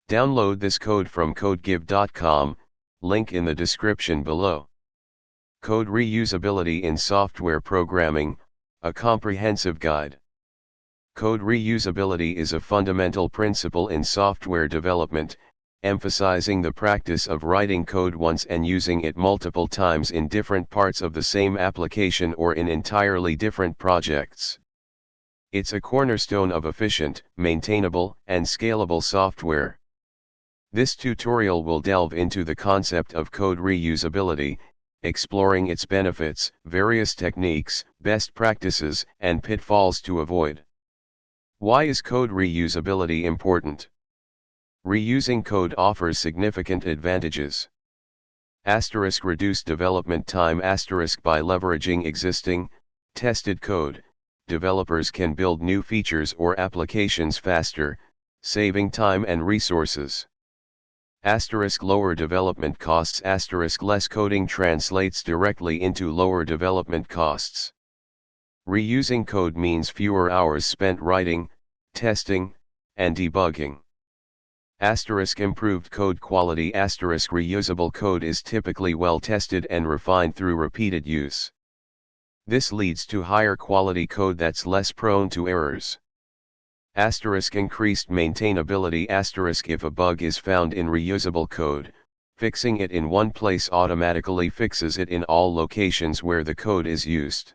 Download this code from codegive.com, link in the description below. Code Reusability in Software Programming, a comprehensive guide. Code reusability is a fundamental principle in software development, emphasizing the practice of writing code once and using it multiple times in different parts of the same application or in entirely different projects. It's a cornerstone of efficient, maintainable, and scalable software. This tutorial will delve into the concept of code reusability, exploring its benefits, various techniques, best practices, and pitfalls to avoid. Why is code reusability important? Reusing code offers significant advantages. Reduce development time. By leveraging existing, tested code, developers can build new features or applications faster, saving time and resources. Lower development costs. Less coding translates directly into lower development costs. Reusing code means fewer hours spent writing, testing, and debugging. Improved code quality. Reusable code is typically well tested and refined through repeated use. This leads to higher quality code that's less prone to errors. Increased maintainability. If a bug is found in reusable code, fixing it in one place automatically fixes it in all locations where the code is used.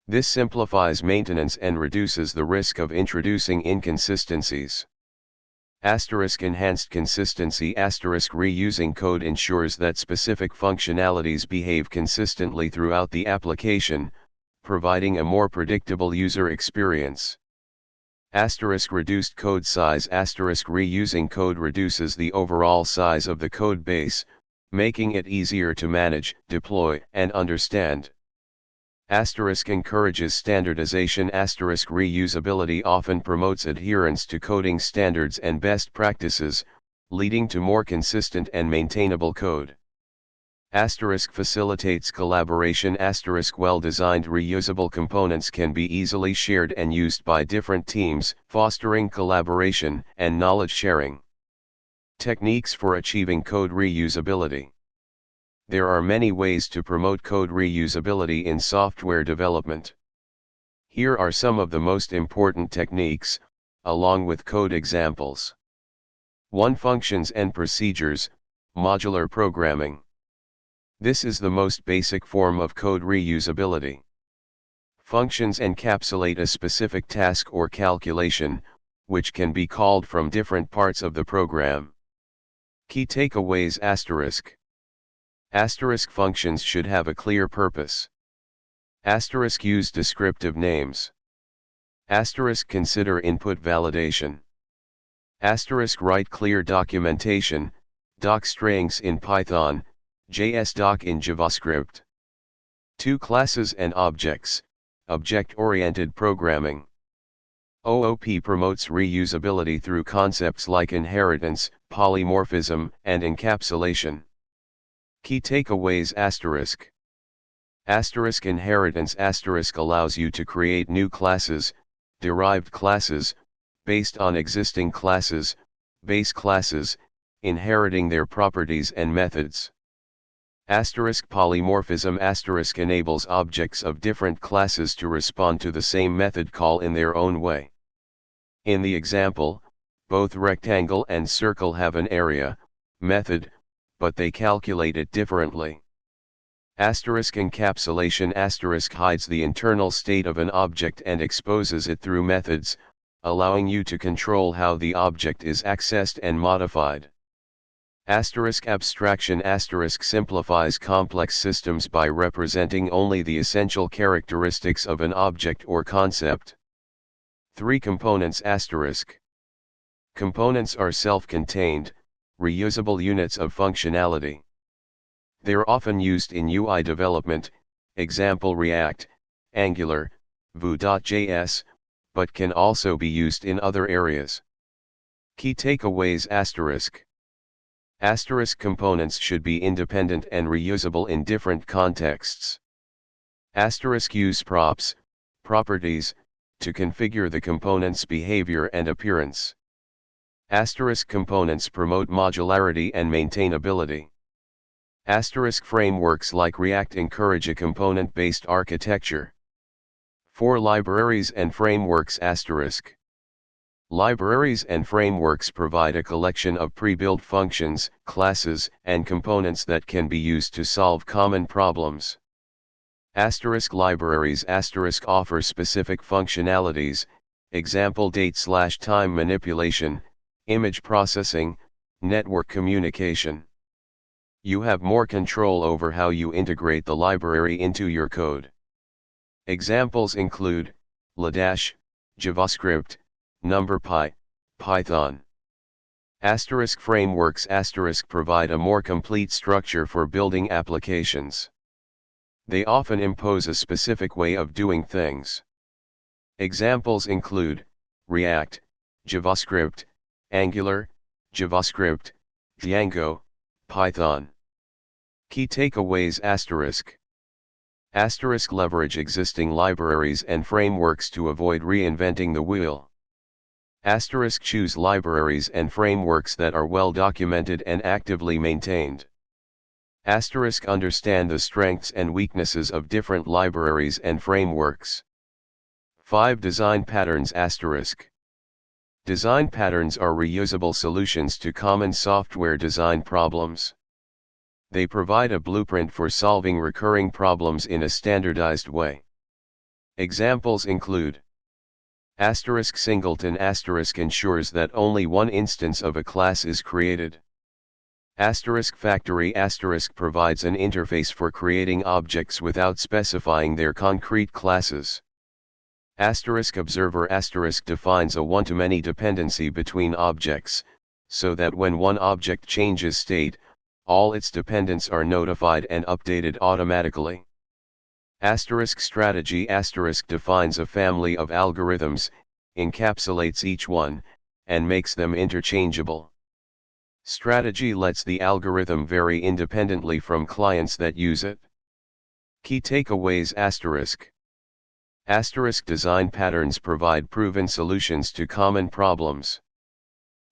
This simplifies maintenance and reduces the risk of introducing inconsistencies. Enhanced consistency. Reusing code ensures that specific functionalities behave consistently throughout the application, providing a more predictable user experience. Reduced code size. Reusing code reduces the overall size of the code base, making it easier to manage, deploy, and understand. Encourages standardization. Reusability often promotes adherence to coding standards and best practices, leading to more consistent and maintainable code. Facilitates collaboration. Well-designed reusable components can be easily shared and used by different teams, fostering collaboration and knowledge sharing. Techniques for achieving code reusability. There are many ways to promote code reusability in software development. Here are some of the most important techniques, along with code examples. 1. Functions and procedures, modular programming. This is the most basic form of code reusability. Functions encapsulate a specific task or calculation, which can be called from different parts of the program. Key takeaways. Functions should have a clear purpose. Use descriptive names. Consider input validation. Write clear documentation, doc strings in Python, JSDoc in JavaScript. 2. Classes and objects, object-oriented programming. OOP promotes reusability through concepts like inheritance, polymorphism, and encapsulation. Key takeaways. Inheritance. Allows you to create new classes, derived classes, based on existing classes, base classes, inheriting their properties and methods. Polymorphism. Enables objects of different classes to respond to the same method call in their own way. In the example, both rectangle and circle have an area method, but they calculate it differently. Encapsulation. Hides the internal state of an object and exposes it through methods, allowing you to control how the object is accessed and modified. Abstraction. Simplifies complex systems by representing only the essential characteristics of an object or concept. 3. Components. Components are self-contained, reusable units of functionality. They're often used in UI development, example React, Angular, Vue.js, but can also be used in other areas. Key takeaways. Components should be independent and reusable in different contexts. Use props, properties, to configure the component's behavior and appearance. Asterisk components promote modularity and maintainability. Asterisk frameworks like React encourage a component-based architecture. For libraries and frameworks asterisk. Libraries and frameworks provide a collection of pre-built functions, classes, and components that can be used to solve common problems. Asterisk libraries asterisk offer specific functionalities, example date/time manipulation, image processing, network communication. You have more control over how you integrate the library into your code. Examples include Ladash, JavaScript, NumPy, Python. Asterisk frameworks asterisk provide a more complete structure for building applications. They often impose a specific way of doing things. Examples include React, JavaScript, Angular, JavaScript, Django, Python. Key takeaways asterisk. Asterisk leverage existing libraries and frameworks to avoid reinventing the wheel. Asterisk choose libraries and frameworks that are well documented and actively maintained. Asterisk understand the strengths and weaknesses of different libraries and frameworks. 5 Design patterns asterisk. Design patterns are reusable solutions to common software design problems. They provide a blueprint for solving recurring problems in a standardized way. Examples include asterisk singleton asterisk ensures that only one instance of a class is created. Asterisk factory asterisk provides an interface for creating objects without specifying their concrete classes. Asterisk observer asterisk defines a one-to-many dependency between objects, so that when one object changes state, all its dependents are notified and updated automatically. Asterisk strategy asterisk defines a family of algorithms, encapsulates each one, and makes them interchangeable. Strategy lets the algorithm vary independently from clients that use it. Key takeaways asterisk. Asterisk design patterns provide proven solutions to common problems.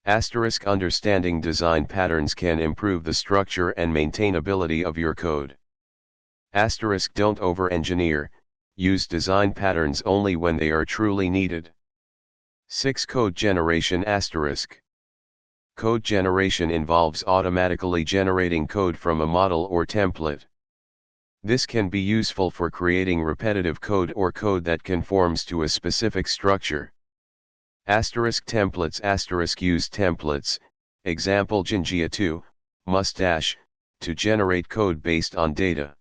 Asterisk understanding design patterns can improve the structure and maintainability of your code. Asterisk don't over-engineer, use design patterns only when they are truly needed. 6 Code generation asterisk. Code generation involves automatically generating code from a model or template. This can be useful for creating repetitive code or code that conforms to a specific structure. Asterisk templates asterisk use templates, example Jinjia2, Mustache, to generate code based on data.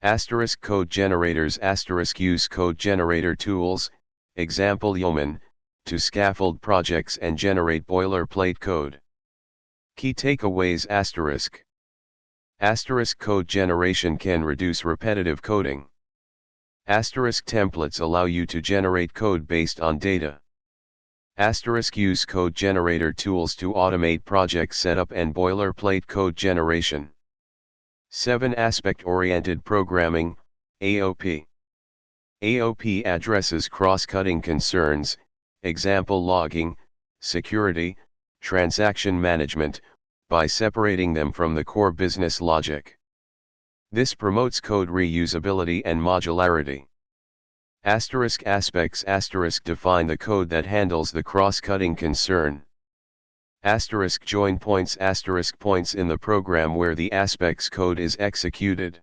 Asterisk code generators asterisk use code generator tools, example Yeoman, to scaffold projects and generate boilerplate code. Key takeaways asterisk. Asterisk code generation can reduce repetitive coding. Asterisk templates allow you to generate code based on data. Asterisk use code generator tools to automate project setup and boilerplate code generation. 7 Aspect-oriented programming, AOP. AOP addresses cross-cutting concerns, example logging, security, transaction management, by separating them from the core business logic. This promotes code reusability and modularity. Asterisk aspects asterisk define the code that handles the cross-cutting concern. Asterisk join points asterisk points in the program where the aspects code is executed.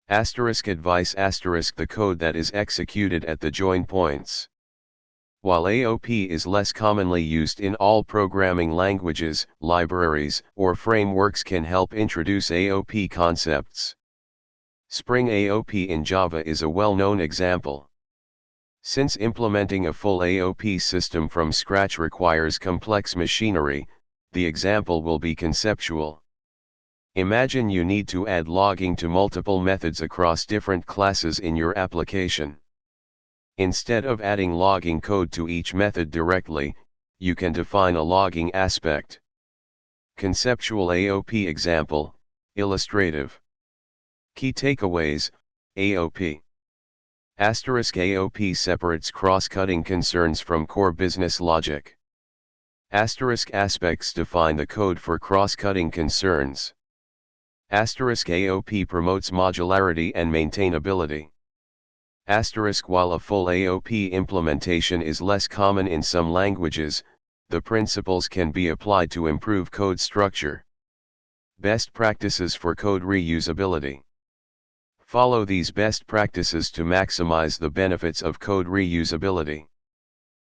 Asterisk advice asterisk the code that is executed at the join points. While AOP is less commonly used in all programming languages, libraries or frameworks can help introduce AOP concepts. Spring AOP in Java is a well-known example. Since implementing a full AOP system from scratch requires complex machinery, the example will be conceptual. Imagine you need to add logging to multiple methods across different classes in your application. Instead of adding logging code to each method directly, you can define a logging aspect. Conceptual AOP example, illustrative. Key takeaways, AOP. Asterisk AOP separates cross-cutting concerns from core business logic. Aspects define the code for cross-cutting concerns. AOP promotes modularity and maintainability. While a full AOP implementation is less common in some languages, the principles can be applied to improve code structure. Best practices for code reusability. Follow these best practices to maximize the benefits of code reusability.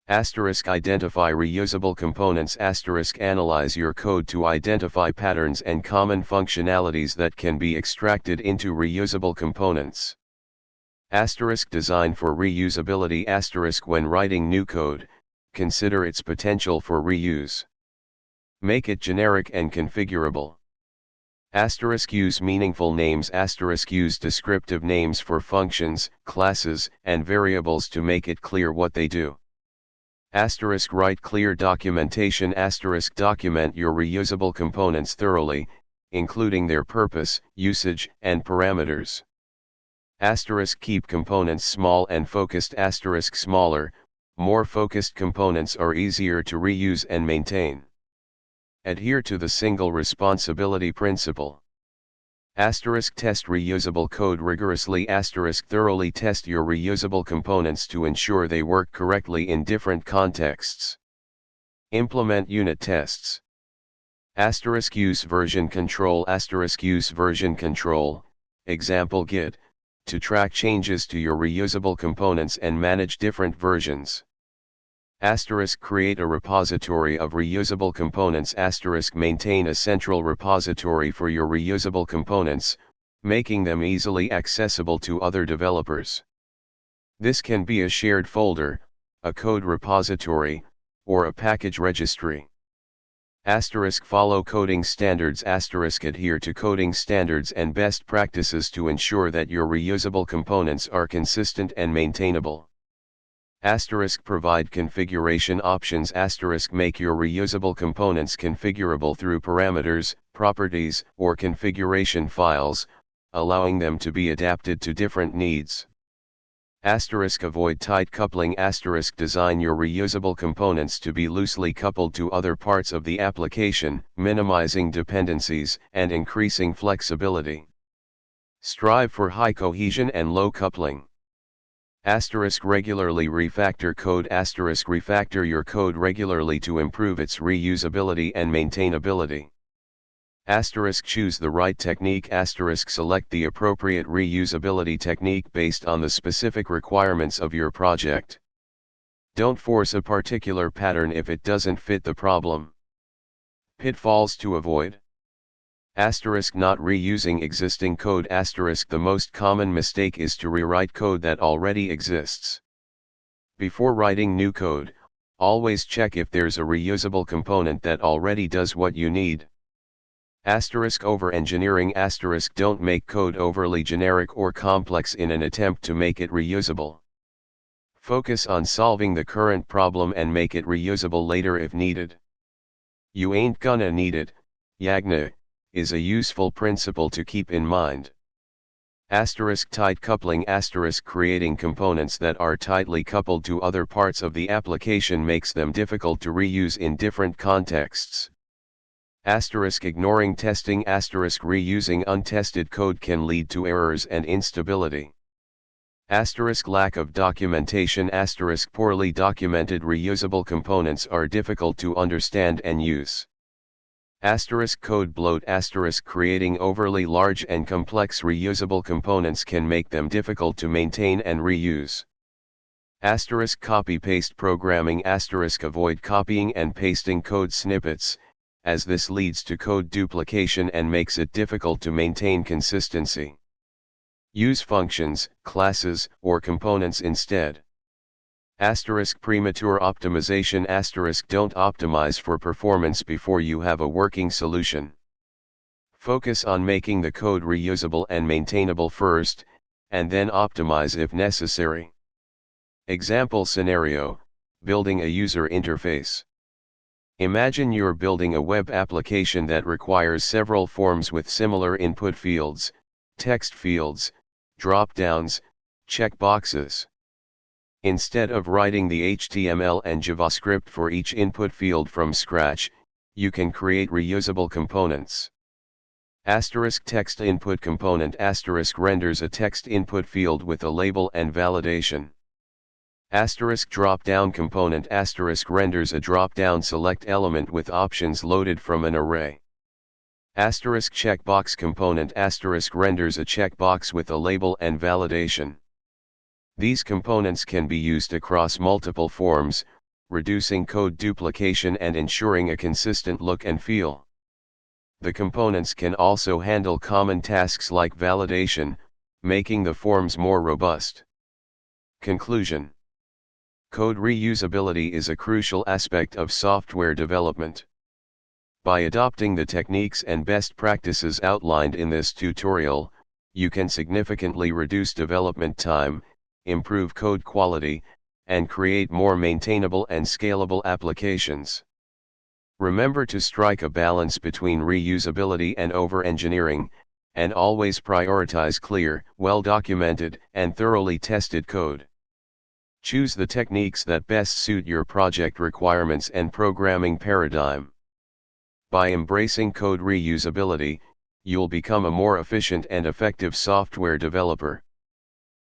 Identify reusable components. Analyze your code to identify patterns and common functionalities that can be extracted into reusable components. Design for reusability. When writing new code, consider its potential for reuse. Make it generic and configurable. Use meaningful names. Use descriptive names for functions, classes, and variables to make it clear what they do. Write clear documentation. Document your reusable components thoroughly, including their purpose, usage, and parameters. Keep components small and focused. Smaller, more focused components are easier to reuse and maintain. Adhere to the single responsibility principle. Test reusable code rigorously. Thoroughly test your reusable components to ensure they work correctly in different contexts. Implement unit tests. Use version control. Use version control, example Git, to track changes to your reusable components and manage different versions. Create a repository of reusable components. Maintain a central repository for your reusable components, making them easily accessible to other developers. This can be a shared folder, a code repository, or a package registry. Follow coding standards. Adhere to coding standards and best practices to ensure that your reusable components are consistent and maintainable. Provide configuration options. Make your reusable components configurable through parameters, properties, or configuration files, allowing them to be adapted to different needs. Avoid tight coupling. Design your reusable components to be loosely coupled to other parts of the application, minimizing dependencies and increasing flexibility. Strive for high cohesion and low coupling. Regularly refactor code. Refactor your code regularly to improve its reusability and maintainability. Choose the right technique. Select the appropriate reusability technique based on the specific requirements of your project. Don't force a particular pattern if it doesn't fit the problem. Pitfalls to avoid. Not reusing existing code. The most common mistake is to rewrite code that already exists. Before writing new code, always check if there's a reusable component that already does what you need. Over-engineering. Don't make code overly generic or complex in an attempt to make it reusable. Focus on solving the current problem and make it reusable later if needed. You ain't gonna need it, yagna, is a useful principle to keep in mind. Tight coupling. Creating components that are tightly coupled to other parts of the application makes them difficult to reuse in different contexts. Ignoring testing. Reusing untested code can lead to errors and instability. Lack of documentation. Poorly documented reusable components are difficult to understand and use. Code bloat. Creating overly large and complex reusable components can make them difficult to maintain and reuse. Copy-paste programming. Avoid copying and pasting code snippets, as this leads to code duplication and makes it difficult to maintain consistency. Use functions, classes, or components instead. Premature optimization. Don't optimize for performance before you have a working solution. Focus on making the code reusable and maintainable first, and then optimize if necessary. Example scenario: building a user interface. Imagine you're building a web application that requires several forms with similar input fields, text fields, drop-downs, checkboxes. Instead of writing the HTML and JavaScript for each input field from scratch, you can create reusable components. Text input component renders a text input field with a label and validation. Drop-down component renders a drop-down select element with options loaded from an array. Checkbox component renders a checkbox with a label and validation. These components can be used across multiple forms, reducing code duplication and ensuring a consistent look and feel. The components can also handle common tasks like validation, making the forms more robust. Conclusion: code reusability is a crucial aspect of software development. By adopting the techniques and best practices outlined in this tutorial, you can significantly reduce development time, improve code quality, and create more maintainable and scalable applications. Remember to strike a balance between reusability and over-engineering, and always prioritize clear, well-documented, and thoroughly tested code. Choose the techniques that best suit your project requirements and programming paradigm. By embracing code reusability, you'll become a more efficient and effective software developer.